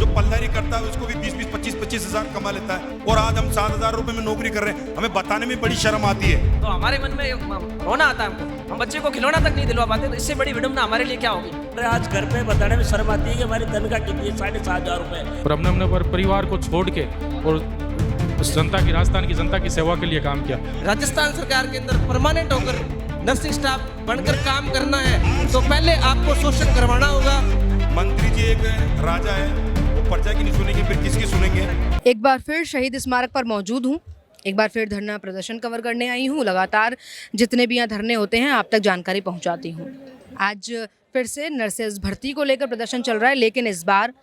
पल्लारी करता है उसको भी 20-20, 25-25 हजार कमा लेता है, और आज हम 7,000 रुपए में नौकरी कर रहे हैं। हमें बताने में बड़ी शर्म आती है। तो हमारे मन में रोना आता है हमको, हम बच्चे को खिलौना तक नहीं दिलवा पाते, तो इससे बड़ी विडम्बना हमारे लिए क्या होगी। आज घर पे बताने में शर्म आती है कि हमारी तनख्वाह कितनी है, 7,500 रुपए। और हमने अपने परिवार को छोड़ के और जनता की, राजस्थान की जनता की सेवा के लिए काम किया। राजस्थान सरकार के अंदर परमानेंट होकर नर्सिंग स्टाफ बनकर काम करना है तो पहले आपको शोषण करवाना होगा। मंत्री जी एक राजा है, वो प्रजा की नहीं सुनेंगे, फिर किसकी सुनेंगे। एक बार फिर शहीद स्मारक पर मौजूद हूँ, एक बार फिर धरना प्रदर्शन कवर करने आई हूँ। लगातार जितने भी यहाँ धरने होते हैं आप तक जानकारी पहुँचाती हूँ। आज फिर से नर्सेज भर्ती को लेकर प्रदर्शन चल रहा है, लेकिन इस बार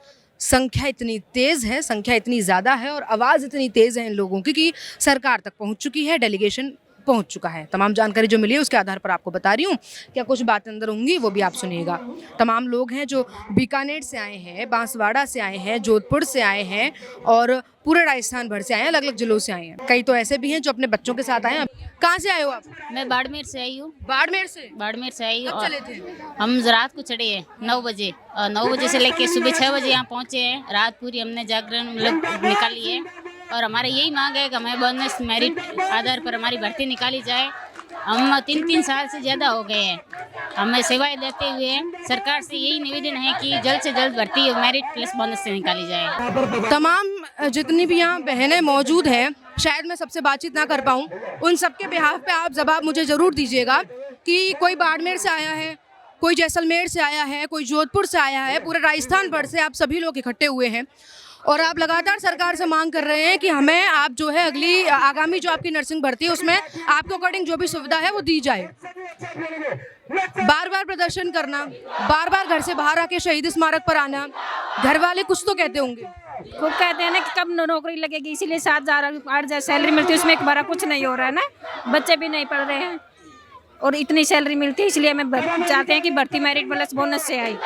संख्या इतनी तेज़ है, संख्या इतनी ज़्यादा है और आवाज़ इतनी तेज़ है इन लोगों की कि सरकार तक पहुँच चुकी है, डेलीगेशन पहुंच चुका है। तमाम जानकारी जो मिली है उसके आधार पर आपको बता रही हूँ। क्या कुछ बातें अंदर होंगी वो भी आप सुनिएगा। तमाम लोग हैं जो बीकानेर से आए हैं, बांसवाड़ा से आए हैं, जोधपुर से आए हैं और पूरे राजस्थान भर से आए हैं, अलग अलग जिलों से आए हैं। कई तो ऐसे भी हैं जो अपने बच्चों के साथ आए हैं। कहाँ से आए हो आप? मैं बाड़मेर से आई हूँ। बाड़मेर से आई हूँ। चले थे? हम रात को चढ़े हैं 9 बजे और 9 बजे से लेके सुबह 6 बजे यहाँ पहुँचे हैं। रात पूरी हमने जागरण मतलब निकाली है और हमारी यही मांग है कि हमें बोनस मेरिट आधार पर हमारी भर्ती निकाली जाए। हम 3 साल से ज़्यादा हो गए हैं, हमें सेवाएं देते हुए सरकार से यही निवेदन है कि जल्द से जल्द भर्ती मेरिट प्लस बोनस से निकाली जाए। तमाम जितनी भी यहाँ बहनें मौजूद हैं, शायद मैं सबसे बातचीत ना कर पाऊँ, उन सबके बिहाफ पे आप जवाब मुझे ज़रूर दीजिएगा कि कोई बाड़मेर से आया है, कोई जैसलमेर से आया है, कोई जोधपुर से आया है, पूरे राजस्थान भर से आप सभी लोग इकट्ठे हुए हैं और आप लगातार सरकार से मांग कर रहे हैं कि हमें आप जो है अगली आगामी जो आपकी नर्सिंग भर्ती है उसमें आपके अकॉर्डिंग जो भी सुविधा है वो दी जाए। बार बार प्रदर्शन करना, बार बार घर से बाहर आके शहीद स्मारक पर आना, घर वाले कुछ तो कहते होंगे। खूब कहते हैं ना कि कब नौकरी लगेगी, इसीलिए 7,000 सैलरी मिलती है, उसमें एक बार कुछ नहीं हो रहा है ना, बच्चे भी नहीं पढ़ रहे हैं और इतनी सैलरी मिलती है, इसलिए हमें चाहते हैं कि भर्ती मेरिट प्लस बोनस से आई।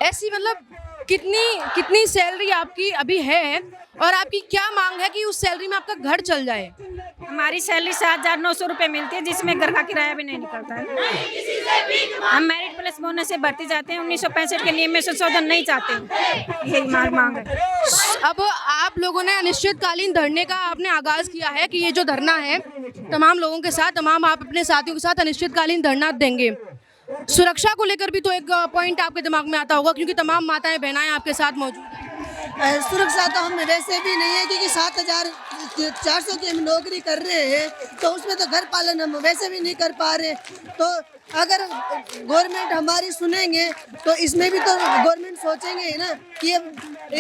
ऐसी मतलब कितनी सैलरी आपकी अभी है और आपकी क्या मांग है कि उस सैलरी में आपका घर चल जाए? हमारी सैलरी 7,900 रुपये मिलती है, जिसमें घर का किराया भी नहीं निकलता है। हम मेरिट प्लस बोनस से भर्ती चाहते हैं, 1965 के नियम में संशोधन नहीं चाहते, यही मांग है। अब आप लोगों ने अनिश्चितकालीन धरने का आपने आगाज किया है कि ये जो धरना है तमाम लोगों के साथ, तमाम आप अपने साथियों के साथ अनिश्चितकालीन धरना देंगे। सुरक्षा को लेकर भी तो एक पॉइंट आपके दिमाग में आता होगा, क्योंकि तमाम माताएं बहनाएं आपके साथ मौजूद हैं। सुरक्षा तो हम वैसे भी नहीं है, क्योंकि 7,400 की हम नौकरी कर रहे हैं तो उसमें तो घर पालन हम वैसे भी नहीं कर पा रहे। तो अगर गवर्नमेंट हमारी सुनेंगे तो इसमें भी तो गवर्नमेंट सोचेंगे ना कि ये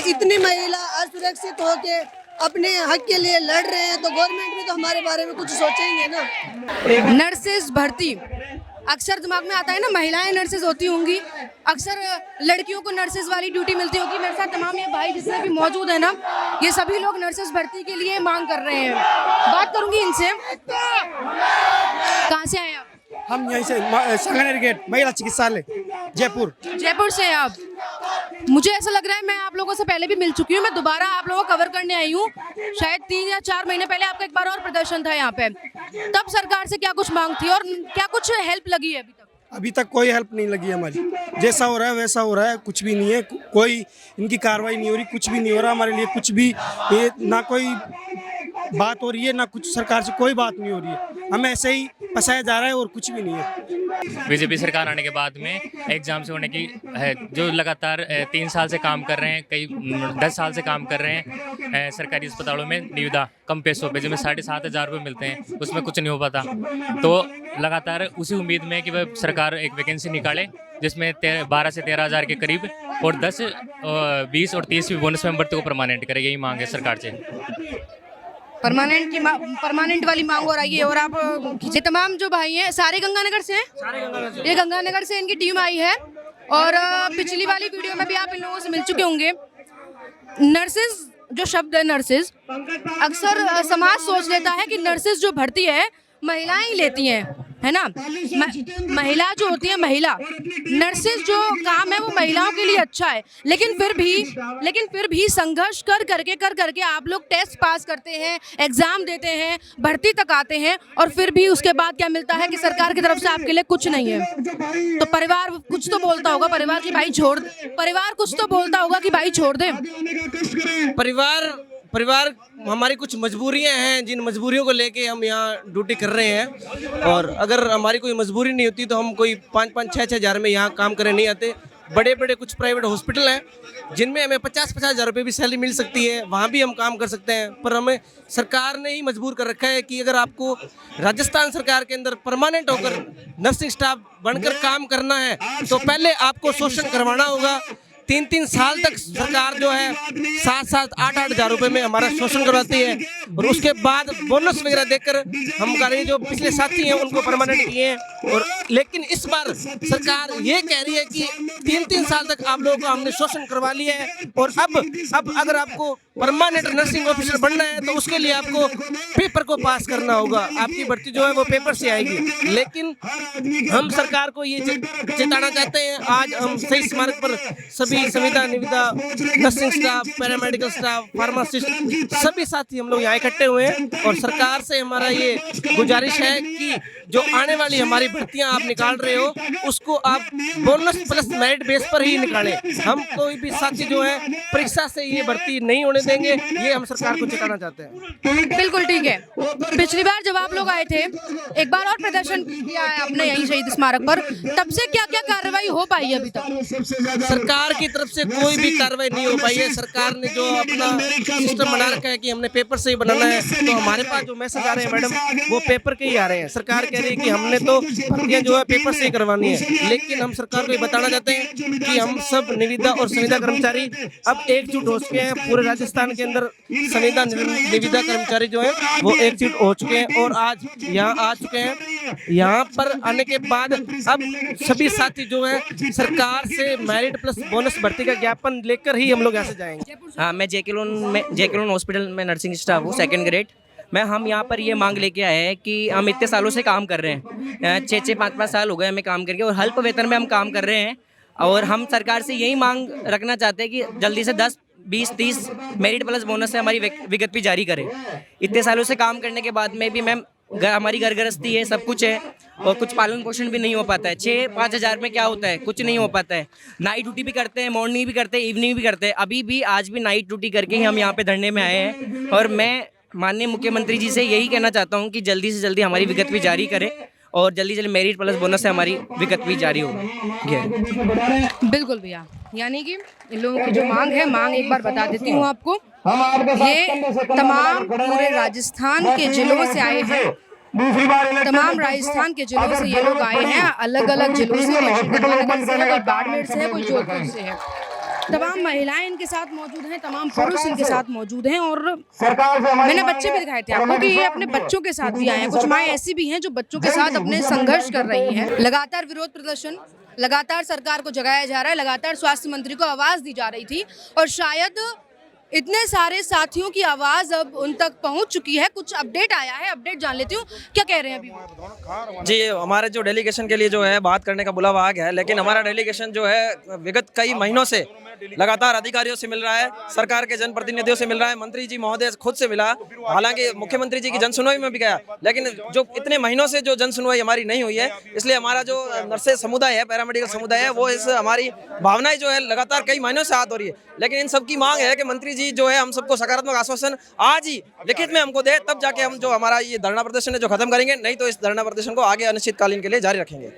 इतनी महिला असुरक्षित होके अपने हक के लिए लड़ रहे हैं, तो गवर्नमेंट भी तो हमारे बारे में कुछ सोचेंगे ना। नर्सेज भर्ती अक्सर दिमाग में आता है ना, महिलाएं नर्सेज होती होंगी, अक्सर लड़कियों को नर्सेज वाली ड्यूटी मिलती होगी। मेरे साथ तमाम ये भाई जितने भी मौजूद है ना, ये सभी लोग नर्सेज भर्ती के लिए मांग कर रहे हैं। बात करूंगी इनसे। कहाँ से आए आप? हम यहीं से सांगानेर गेट महिला चिकित्सालय जयपुर से हैं आप? मुझे ऐसा लग रहा है मैं आप लोगों से पहले भी मिल चुकी हूँ, मैं दोबारा आप लोगों को कवर करने आई हूँ। शायद 3 या 4 महीने पहले आपका एक बार और प्रदर्शन था यहाँ पे, तब सरकार से क्या कुछ मांग थी और क्या कुछ हेल्प लगी है अभी तक? अभी तक कोई हेल्प नहीं लगी हमारी, जैसा हो रहा है वैसा हो रहा है, कुछ भी नहीं है, कोई इनकी कार्रवाई नहीं हो रही, कुछ भी नहीं हो रहा हमारे लिए, कुछ भी ये ना कोई बात हो रही है ना कुछ सरकार से कोई बात नहीं हो रही है, हमें ऐसे ही फंसाया जा रहा है और कुछ भी नहीं है। बीजेपी सरकार आने के बाद में एग्जाम से होने की है, जो लगातार 3 साल से काम कर रहे हैं, कई 10 साल से काम कर रहे हैं सरकारी अस्पतालों में निविदा कम पैसों पे, जिसमें 7,500 रुपये मिलते हैं, उसमें कुछ नहीं हो पाता। तो लगातार उसी उम्मीद में कि वह सरकार एक वैकेंसी निकाले जिसमें 12 से 13,000 के करीब और 10, 20 और 30 बोनस में भर्ती को परमानेंट करे, यही मांग है सरकार से। परमानेंट वाली मांग हो रही है। और आप ये तमाम जो भाई हैं सारे गंगानगर से हैं? ये गंगानगर से इनकी टीम आई है और पिछली वाली वीडियो में भी आप इन लोगों से मिल चुके होंगे। नर्सेज जो शब्द है नर्सेज, अक्सर समाज सोच लेता है कि नर्सेज जो भर्ती है महिलाएं ही लेती हैं, है ना। महिला जो होती है, महिला नर्सेज जो काम है वो महिलाओं के लिए अच्छा है, लेकिन फिर भी संघर्ष कर करके आप लोग टेस्ट पास करते हैं, एग्जाम देते हैं, भर्ती तक आते हैं, और फिर भी उसके बाद क्या मिलता है कि सरकार की तरफ से आपके लिए कुछ नहीं है। तो परिवार कुछ तो बोलता होगा, परिवार कुछ तो बोलता होगा कि भाई छोड़ दे। परिवार हमारी कुछ मजबूरियां हैं, जिन मजबूरियों को लेके हम यहाँ ड्यूटी कर रहे हैं, और अगर हमारी कोई मजबूरी नहीं होती तो हम कोई 5-5, 6-6 हज़ार में यहाँ काम करने नहीं आते। बड़े बड़े कुछ प्राइवेट हॉस्पिटल हैं जिनमें हमें 50-50 हज़ार रुपये भी सैलरी मिल सकती है, वहाँ भी हम काम कर सकते हैं, पर हमें सरकार ने ही मजबूर कर रखा है कि अगर आपको राजस्थान सरकार के अंदर परमानेंट होकर नर्सिंग स्टाफ बनकर काम करना है तो पहले आपको शोषण करवाना होगा। 3-3 साल तक सरकार जो है 7-7, 8-8 हज़ार रुपये में हमारा शोषण करवाती है, और उसके बाद बोनस वगैरह देकर हम कार्य जो पिछले साथी हैं उनको परमानेंट किए हैं। और लेकिन इस बार सरकार ये कह रही है कि 3-3 साल तक आप लोगों को हमने शोषण करवा लिया है, और अब अगर आपको परमानेंट नर्सिंग ऑफिसर बनना है तो उसके लिए आपको पेपर को पास करना होगा, आपकी भर्ती जो है वो पेपर से आएगी। लेकिन हम सरकार को ये चेताना चाहते हैं, आज हम शहीद स्मारक पर सभी संविदा निविदा nursing staff, paramedical staff, pharmacist सभी साथी हम लोग यहाँ इकट्ठे हुए हैं, और सरकार से हमारा ये गुजारिश है कि जो आने वाली हमारी भर्तियां आप निकाल रहे हो उसको आप बोनस प्लस मेरिट बेस पर ही निकालें। हम कोई भी साथी जो है परीक्षा से ये भर्ती नहीं होने देंगे, ये हम सरकार को चेताना चाहते हैं। बिल्कुल ठीक है। पिछली बार जब आप लोग आए थे, एक बार और प्रदर्शन किया है आपने यहीं शहीद स्मारक पर, तब से क्या क्या कार्रवाई हो पाई है अभी तक? सरकार की तरफ से कोई भी कार्रवाई नहीं हो पाई है। सरकार ने जो अपना सिस्टम बना रखा है कि हमने पेपर से ही बनाना है, तो हमारे पास जो मैसेज आ रहे हैं मैडम वो पेपर के ही आ रहे हैं। सरकार कह रही है कि हमने तो भर्तियां जो है पेपर से ही करवानी है, लेकिन हम सरकार को ये बताना चाहते हैं कि हम सब निविदा और संविदा कर्मचारी अब एकजुट हो चुके हैं। पूरे राजस्थान के अंदर संविदा निविदा कर्मचारी जो है वो एकजुट हो चुके हैं और आज यहाँ आ चुके हैं। यहाँ पर आने के बाद अब सभी साथी जो है सरकार से मेरिट प्लस बोनस भर्ती का ज्ञापन लेकर ही हम लोग यहाँ से जाएंगे। हाँ, मैं जेके हॉस्पिटल में नर्सिंग स्टाफ हूँ, 2nd ग्रेड। हम यहाँ पर ये मांग लेके आए हैं कि हम इतने सालों से काम कर रहे हैं, 6-6, 5-5 साल हो गए हमें काम करके, और अल्प वेतन में हम काम कर रहे हैं, और हम सरकार से यही मांग रखना चाहते हैं कि जल्दी से 10, 20, 30 मेरिट प्लस बोनस से हमारी विज्ञप्ति जारी करें। इतने सालों से काम करने के बाद में भी मैम हमारी घर गृहस्थी है, सब कुछ है, और कुछ पालन पोषण भी नहीं हो पाता है। 6-5 हज़ार में क्या होता है, कुछ नहीं हो पाता है। नाइट ड्यूटी भी करते हैं, मॉर्निंग भी करते हैं, इवनिंग भी करते हैं। अभी भी आज भी नाइट ड्यूटी करके ही हम यहाँ पे धरने में आए हैं, और मैं माननीय मुख्यमंत्री जी से यही कहना चाहता हूँ कि जल्दी से जल्दी हमारी विज्ञप्ति जारी करें, और जल्दी जल्दी मेरिट प्लस बोनस से हमारी विज्ञप्ति जारी होगी। बिल्कुल भैया, यानी कि इन लोगों की जो मांग है, मांग एक बार बता देती हूँ आपको। ये तमाम पूरे राजस्थान के जिलों से आए हैं, तमाम राजस्थान के जिलों से ये लोग आए हैं, अलग अलग जिलों से, कोई बाड़मेर से है, कोई जोधपुर से है। तमाम महिलाएं इनके साथ मौजूद हैं, तमाम पुरुष इनके साथ मौजूद हैं, और मैंने बच्चे भी दिखाए थे आपको कि ये अपने बच्चों के साथ भी आए हैं। कुछ माएँ ऐसी भी हैं जो बच्चों के साथ अपने संघर्ष कर रही हैं। लगातार विरोध प्रदर्शन, लगातार सरकार को जगाया जा रहा है, लगातार स्वास्थ्य मंत्री को आवाज़ दी जा रही थी, और शायद इतने सारे साथियों की आवाज़ अब उन तक पहुंच चुकी है। कुछ अपडेट आया है, अपडेट जान लेती हूँ, क्या कह रहे हैं अभी? जी, हमारे जो डेलीगेशन के लिए जो है बात करने का बुलावा आ गया है, लेकिन हमारा डेलीगेशन जो है विगत कई महीनों से लगातार अधिकारियों से मिल रहा है, सरकार के जनप्रतिनिधियों से मिल रहा है, मंत्री जी महोदय खुद से मिला, हालांकि मुख्यमंत्री जी की जनसुनवाई में भी गया, लेकिन जो इतने महीनों से जो जनसुनवाई हमारी नहीं हुई है, इसलिए हमारा जो नर्सेज समुदाय है, पैरामेडिकल समुदाय है, वो इस हमारी भावनाएं जो है लगातार कई महीनों से हाथ हो रही है। लेकिन इन सबकी मांग है कि मंत्री जी जो है हम सबको सकारात्मक आश्वासन आज ही लिखित में हमको दे, तब जाके हम जो हमारा ये धरना प्रदर्शन है जो खत्म करेंगे, नहीं तो इस धरना प्रदर्शन को आगे अनिश्चितकालीन के लिए जारी रखेंगे।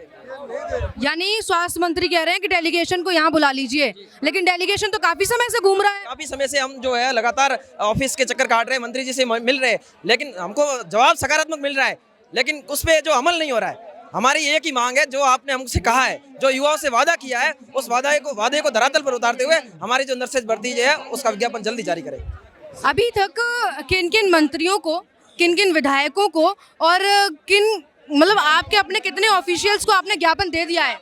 यानी स्वास्थ्य मंत्री कह रहे हैं कि डेलीगेशन को यहाँ बुला लीजिए, लेकिन डेलीगेशन तो काफी समय से घूम रहा है। काफी समय से हम जो है लगातार ऑफिस के चक्कर काट रहे हैं, मंत्री जी से मिल रहे हैं, लेकिन हमको जवाब सकारात्मक मिल रहा है, लेकिन उस पर जो अमल नहीं हो रहा है। हमारी एक ही मांग है, जो आपने हमसे कहा है, जो युवाओं से वादा किया है, उस वादे को धरातल पर उतारते हुए हमारी जो नर्सेज भर्ती है उसका विज्ञापन जल्दी जारी करें। अभी तक किन किन मंत्रियों को, किन किन विधायकों को, और किन मतलब आपके अपने कितने ऑफिशियल्स को आपने ज्ञापन दे दिया है?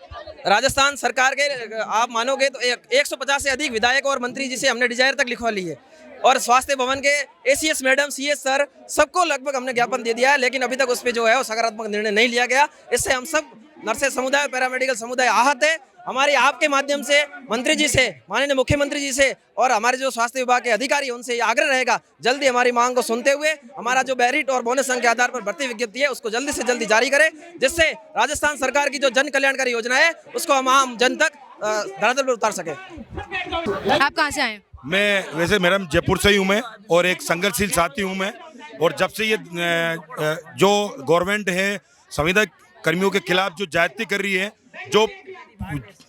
राजस्थान सरकार के आप मानोगे तो 150 से अधिक विधायक और मंत्री जी से हमने डिजायर तक लिखवा ली है। और स्वास्थ्य भवन के एसीएस मैडम, सीएस सर, सबको लगभग हमने ज्ञापन दे दिया है, लेकिन अभी तक उस पर जो है वो सकारात्मक निर्णय नहीं लिया गया। इससे हम सब नर्सेज समुदाय, पैरामेडिकल समुदाय आहत है। हमारी आपके माध्यम से मंत्री जी से, माननीय मुख्यमंत्री जी से और हमारे जो स्वास्थ्य विभाग के अधिकारी हैं उनसे आग्रह रहेगा, जल्दी हमारी मांग को सुनते हुए हमारा जो मेरिट और बोनस अंक के आधार पर भर्ती विज्ञप्ति है उसको जल्दी से जल्दी जारी करें, जिससे राजस्थान सरकार की जो जन कल्याणकारी योजना है उसको हम आम जन तक धरातल पर उतार सके। आप कहाँ से आए? मैं वैसे मैडम जयपुर से ही हूँ मैं, और एक संघर्षशील साथी हूँ मैं। और जब से ये जो गवर्नमेंट है संविदा कर्मियों के खिलाफ जो ज्यादती कर रही है, जो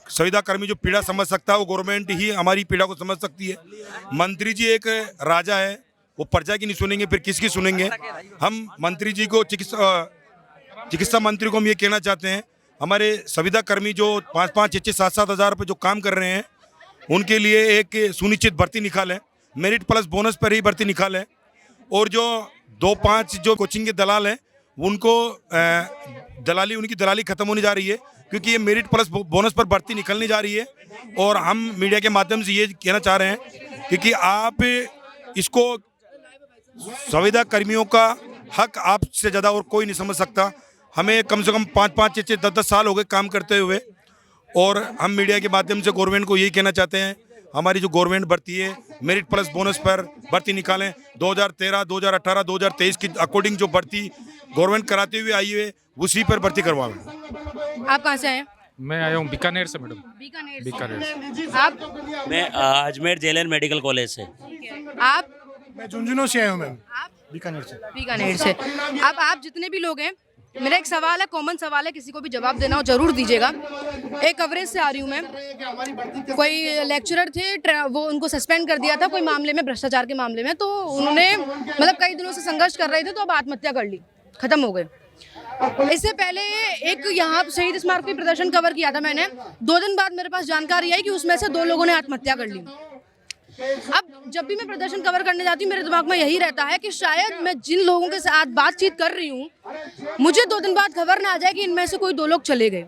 संविदा कर्मी जो पीड़ा समझ सकता है वो गवर्नमेंट ही हमारी पीड़ा को समझ सकती है। मंत्री जी एक राजा है, वो प्रजा की नहीं सुनेंगे फिर किसकी सुनेंगे। हम मंत्री जी को, चिकित्सा मंत्री को हम ये कहना चाहते हैं, हमारे संविदा कर्मी जो 5-5, 6-6, 7-7 हज़ार रुपये जो काम कर रहे हैं उनके लिए एक सुनिश्चित भर्ती निकालें, मेरिट प्लस बोनस पर ही भर्ती निकालें। और जो 2-5 जो कोचिंग के दलाल हैं उनको उनकी दलाली खत्म होने जा रही है, क्योंकि ये मेरिट प्लस बोनस पर भर्ती निकलने जा रही है। और हम मीडिया के माध्यम से ये कहना चाह रहे हैं क्योंकि आप इसको, संविदा कर्मियों का हक आपसे ज़्यादा और कोई नहीं समझ सकता। हमें कम से कम 5-5, 6-6, 10-10 साल हो गए काम करते हुए, और हम मीडिया के माध्यम से गवर्नमेंट को यही कहना चाहते हैं, हमारी जो गवर्नमेंट भर्ती है मेरिट प्लस बोनस पर भर्ती निकालें। 2013, 2018, 2023 की अकॉर्डिंग जो भर्ती गवर्नमेंट कराते हुए आई है उसी पर भर्ती करवाएं। आप कहाँ से आए? मैं आया हूँ बीकानेर से मैडम। बीकानेर से। आप? मैं अजमेर जेएलएन मेडिकल कॉलेज से। आप? मैं झुंझुनू से आया हूँ मैम, बीकानेर से। बीकानेर से। अब आप जितने भी लोग हैं, मेरा एक सवाल है, कॉमन सवाल है, किसी को भी जवाब देना हो जरूर दीजिएगा। एक कवरेज से आ रही हूँ मैं, कोई लेक्चरर थे, वो उनको सस्पेंड कर दिया था कोई मामले में, भ्रष्टाचार के मामले में, तो उन्होंने मतलब कई दिनों से संघर्ष कर रहे थे तो अब आत्महत्या कर ली, खत्म हो गए। इससे पहले एक यहाँ शहीद स्मारक पे प्रदर्शन कवर किया था मैंने, 2 दिन बाद मेरे पास जानकारी आई कि उसमें से 2 लोगों ने आत्महत्या कर ली। अब जब भी मैं प्रदर्शन कवर करने जाती हूँ मेरे दिमाग में यही रहता है कि शायद मैं जिन लोगों के साथ बातचीत कर रही हूँ मुझे 2 दिन बाद खबर ना आ जाए कि इनमें से कोई 2 लोग चले गए।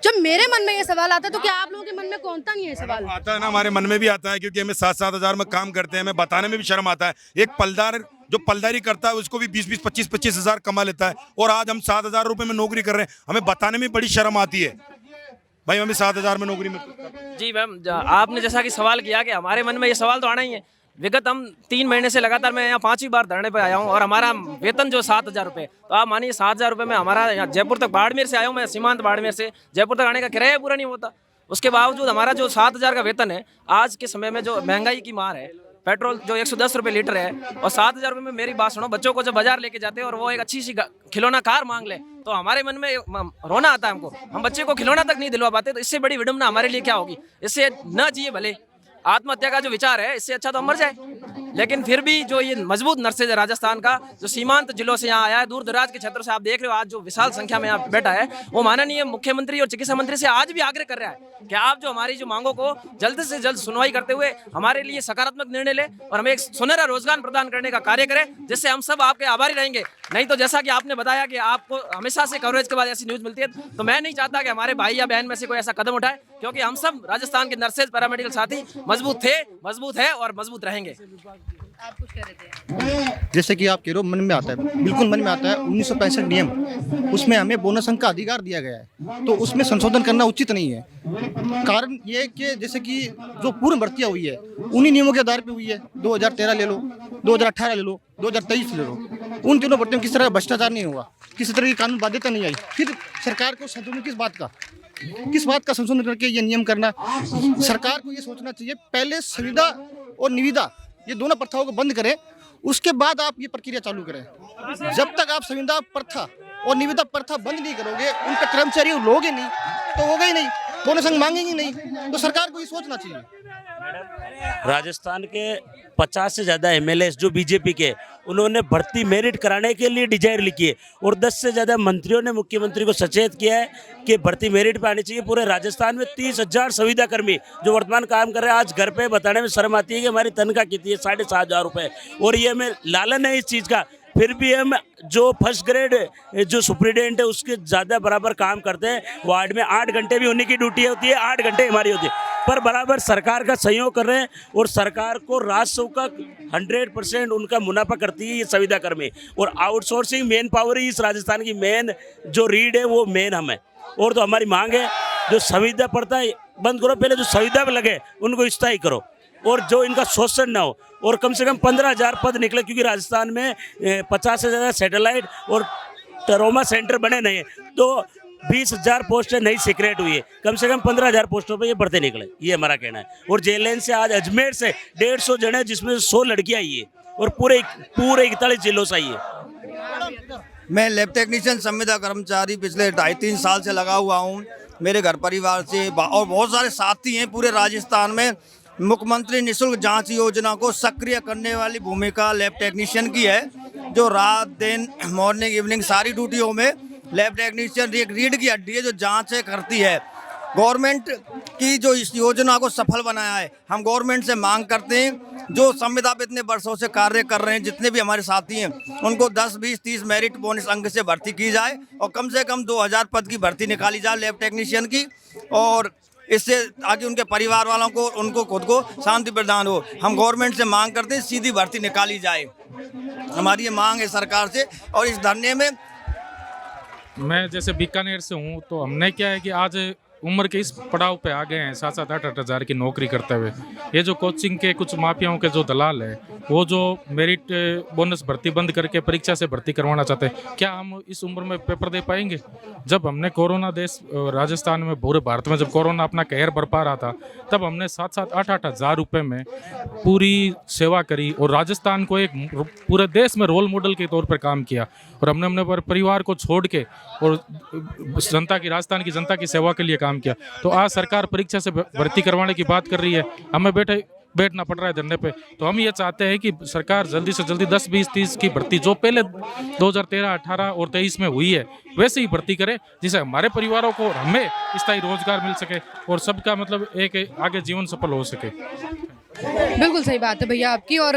जब मेरे मन में ये सवाल आता है तो क्या आप लोगों के मन में कौन सा नहीं है सवाल? आता है ना, हमारे मन में भी आता है, क्योंकि हमें 7-7 हज़ार में काम करते हैं, हमें बताने में भी शर्म आता है। एक पलदार जो पलदारी करता है उसको भी 20-20, 25-25 हज़ार कमा लेता है, और आज हम 7 हज़ार रुपये में नौकरी कर रहे हैं, हमें बताने में बड़ी शर्म आती है भाई हमें 7 हज़ार में नौकरी में। जी मैम, आपने जैसा कि सवाल किया कि हमारे मन में ये सवाल तो आना ही है। विगत हम 3 महीने से लगातार मैं यहाँ 5वीं बार धरने पे आया हूँ, और हमारा वेतन जो 7 हज़ार रुपये, तो आप मानिए 7 हज़ार रुपये में हमारा यहाँ जयपुर तक, बाड़मेर से आया हूँ मैं, सीमांत बाड़मेर से जयपुर तक आने का किराया पूरा नहीं होता। उसके बावजूद हमारा जो 7 हज़ार का वेतन है, आज के समय में जो महंगाई की मार है, पेट्रोल जो 110 रुपये लीटर है, और 7 हज़ार रुपये में मेरी बात सुनो, बच्चों को जब बाजार लेके जाते हैं और वो एक अच्छी सी खिलौना कार मांग ले तो हमारे मन में रोना आता है हमको। हम बच्चे को खिलौना तक नहीं दिलवा पाते, तो इससे बड़ी विडम्बना हमारे लिए क्या होगी? इससे न जिए भले, आत्महत्या का जो विचार है इससे अच्छा तो हम मर जाए। लेकिन फिर भी जो ये मजबूत नर्सेज है राजस्थान का, जो सीमांत जिलों से यहाँ आया है, दूर दराज के क्षेत्रों से, आप देख रहे हो आज जो विशाल संख्या में यहाँ बैठा है, वो माननीय मुख्यमंत्री और चिकित्सा मंत्री से आज भी आग्रह कर रहा है कि आप जो हमारी जो मांगों को जल्द से जल्द सुनवाई करते हुए हमारे लिए सकारात्मक निर्णय ले और हमें एक सुनहरा रोजगार प्रदान करने का कार्य करें, जिससे हम सब आपके आभारी रहेंगे। नहीं तो जैसा कि आपने बताया कि आपको हमेशा से कवरेज के बाद ऐसी न्यूज मिलती है, तो मैं नहीं चाहता कि हमारे भाई या बहन में से कोई ऐसा कदम उठाए, क्योंकि हम सब राजस्थान के नर्सेज, पैरामेडिकल साथी मजबूत थे, मजबूत है और मजबूत रहेंगे। आप कुछ कह रहे थे? जैसे कि आप कह रहे हो, मन में आता है, बिल्कुल मन में आता है। 1965 नियम, उसमें हमें बोनस अंक का अधिकार दिया गया है, तो उसमें संशोधन करना उचित नहीं है। कारण ये कि जैसे कि जो पूर्ण भर्तियाँ हुई है उन्हीं नियमों के आधार पर हुई है। 2013 ले लो, 2018 ले लो, 2023 ले लो, उन तीनों भर्तियों में किस तरह का भ्रष्टाचार नहीं हुआ, किसी तरह की कानून बाध्यता नहीं आई। फिर सरकार को संशोधन किस बात का संशोधन करके ये नियम करना? सरकार को ये सोचना चाहिए, पहले संविदा और निविदा ये दोनों प्रथाओं को बंद करें, उसके बाद आप ये प्रक्रिया चालू करें। जब तक आप संविदा प्रथा और निविदा प्रथा बंद नहीं करोगे, उन पर कर्मचारी लोगे नहीं तो होगा ही नहीं, बोनस अंक मांगेंगे नहीं। तो सरकार को ये सोचना चाहिए। राजस्थान के 50 से ज़्यादा एमएलए जो बीजेपी के, उन्होंने भर्ती मेरिट कराने के लिए डिजायर लिखी है, और 10 से ज़्यादा मंत्रियों ने मुख्यमंत्री को सचेत किया है कि भर्ती मेरिट पे आनी चाहिए। पूरे राजस्थान में 30 हज़ार संविदा कर्मी जो वर्तमान काम कर रहे हैं, आज घर पे बताने में शर्म आती है कि हमारी तनख्वाह कितनी है, 7,500 रुपये, और ये हमें लालन है इस चीज़ का। फिर भी हम जो फर्स्ट ग्रेड जो सुप्रिटेंडेंट है उसके ज़्यादा बराबर काम करते हैं। वार्ड में 8 घंटे भी उन्हीं की ड्यूटी होती है, 8 घंटे हमारी होती है। पर बराबर सरकार का सहयोग कर रहे हैं और सरकार को राजस्व का 100% उनका मुनाफा करती है ये संविदा कर्मी। और आउटसोर्सिंग मेन पावर ही इस राजस्थान की मेन जो रीड है वो मेन हम है। और तो हमारी मांग है जो संविदा पड़ता है बंद करो, पहले जो संविदा पे लगे उनको स्थायी करो और जो इनका शोषण ना हो। और कम से कम 15,000 पद निकले, क्योंकि राजस्थान में 50 से ज़्यादा सैटेलाइट और ट्रोमा सेंटर बने नहीं है, तो 20,000 पोस्टें नई सीक्रेट हुई है। कम से कम 15,000 पोस्टों पे ये बढ़ते निकले, ये हमारा कहना है। और जेएलएन से आज अजमेर से 150 जने, जिसमें 100 लड़कियाँ आई है और पूरे 41 जिलों से आई है। मैं लैब टेक्नीशियन संविदा कर्मचारी पिछले 2.5-3 साल से लगा हुआ हूँ। मेरे घर परिवार से और बहुत सारे साथी हैं पूरे राजस्थान में। मुख्यमंत्री निःशुल्क जांच योजना को सक्रिय करने वाली भूमिका लैब टेक्नीशियन की है, जो रात दिन मॉर्निंग इवनिंग सारी ड्यूटियों में लैब टेक्नीशियन एक रीढ़ की हड्डी है जो जांचें करती है। गवर्नमेंट की जो इस योजना को सफल बनाया है, हम गवर्नमेंट से मांग करते हैं जो संविदा पे इतने वर्षों से कार्य कर रहे हैं, जितने भी हमारे साथी हैं, उनको 10, 20, 30 मेरिट बोनस अंक से भर्ती की जाए और कम से कम 2,000 पद की भर्ती निकाली जाए लैब टेक्नीशियन की। और इससे आगे उनके परिवार वालों को, उनको खुद को शांति प्रदान हो। हम गवर्नमेंट से मांग करते हैं सीधी भर्ती निकाली जाए, हमारी ये मांग है सरकार से। और इस धरने में मैं जैसे बीकानेर से हूँ, तो हमने क्या है कि आज उम्र के इस पड़ाव पे आ गए हैं 7-7, 8-8 हज़ार की नौकरी करते हुए। ये जो कोचिंग के कुछ माफियाओं के जो दलाल है, वो जो मेरिट बोनस भर्ती बंद करके परीक्षा से भर्ती करवाना चाहते हैं, क्या हम इस उम्र में पेपर दे पाएंगे? जब हमने कोरोना देश राजस्थान में, पूरे भारत में जब कोरोना अपना कहर बरपा रहा था, तब हमने 7-7, 8-8 हज़ार रुपये में पूरी सेवा करी और राजस्थान को एक पूरे देश में रोल मॉडल के तौर पर काम किया। और हमने अपने परिवार को छोड़ के और जनता की, राजस्थान की जनता की सेवा के लिए काम किया। तो आज सरकार परीक्षा से भर्ती करवाने की बात कर रही है, हमें बैठना पड़ रहा है धरने पे। तो हम ये चाहते हैं कि सरकार जल्दी से जल्दी 10, 20, 30 की भर्ती जो पहले 2013, 18 और 23 में हुई है वैसे ही भर्ती करे, जिससे हमारे परिवारों को और हमें स्थायी रोजगार मिल सके और सबका मतलब एक आगे जीवन सफल हो सके। बिल्कुल सही बात है भैया आपकी। और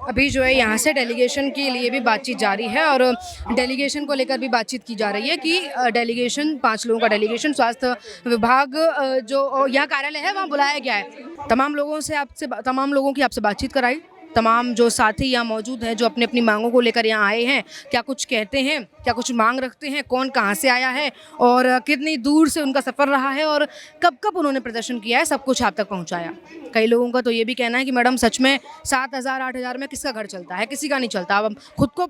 अभी जो है यहाँ से डेलीगेशन के लिए भी बातचीत जारी है और डेलीगेशन को लेकर भी बातचीत की जा रही है कि डेलीगेशन 5 लोगों का डेलीगेशन स्वास्थ्य विभाग जो यहाँ कार्यालय है वहाँ बुलाया गया है। तमाम लोगों की आपसे बातचीत कराई। तमाम जो साथी यहाँ मौजूद हैं, जो अपनी अपनी मांगों को लेकर यहाँ आए हैं, क्या कुछ कहते हैं, क्या कुछ मांग रखते हैं, कौन कहाँ से आया है और कितनी दूर से उनका सफ़र रहा है और कब कब उन्होंने प्रदर्शन किया है, सब कुछ आप तक पहुँचाया। कई लोगों का तो ये भी कहना है कि मैडम सच में 7,000, 8,000 में किसका घर चलता है? किसी का नहीं चलता। अब खुद को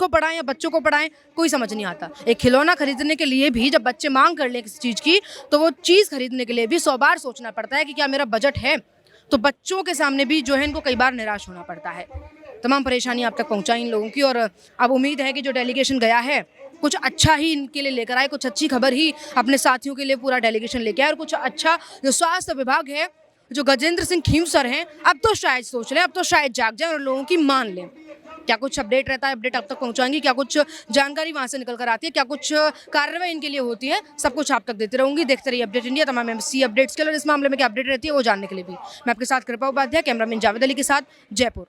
पढ़ाएं या बच्चों को पढ़ाएं, कोई समझ नहीं आता। एक खिलौना खरीदने के लिए भी जब बच्चे मांग कर लें किसी चीज़ की, तो वो चीज़ खरीदने के लिए भी 100 बार सोचना पड़ता है कि क्या मेरा बजट है। तो बच्चों के सामने भी जो है इनको कई बार निराश होना पड़ता है। तमाम परेशानी आप तक पहुंचाई इन लोगों की और अब उम्मीद है कि जो डेलीगेशन गया है कुछ अच्छा ही इनके लिए लेकर आए, कुछ अच्छी खबर ही अपने साथियों के लिए पूरा डेलीगेशन लेके आए और कुछ अच्छा जो स्वास्थ्य विभाग है, जो गजेंद्र सिंह खीम सर हैं, अब तो शायद सोच लें, अब तो शायद जाग जाए और लोगों की मान लें। क्या कुछ अपडेट रहता है, अपडेट आप तक पहुंचाएंगी। क्या कुछ जानकारी वहां से निकल कर आती है, क्या कुछ कार्रवाई इनके लिए होती है, सब कुछ आप तक देती रहूंगी। देखते रहिए अपडेट इंडिया। तमाम एमसी अपडेट्स के लिए इस मामले में क्या अपडेट रहती है वो जानने के लिए भी मैं आपके साथ कृपा उपाध्याय, कैमरामैन जावेद अली के साथ, जयपुर।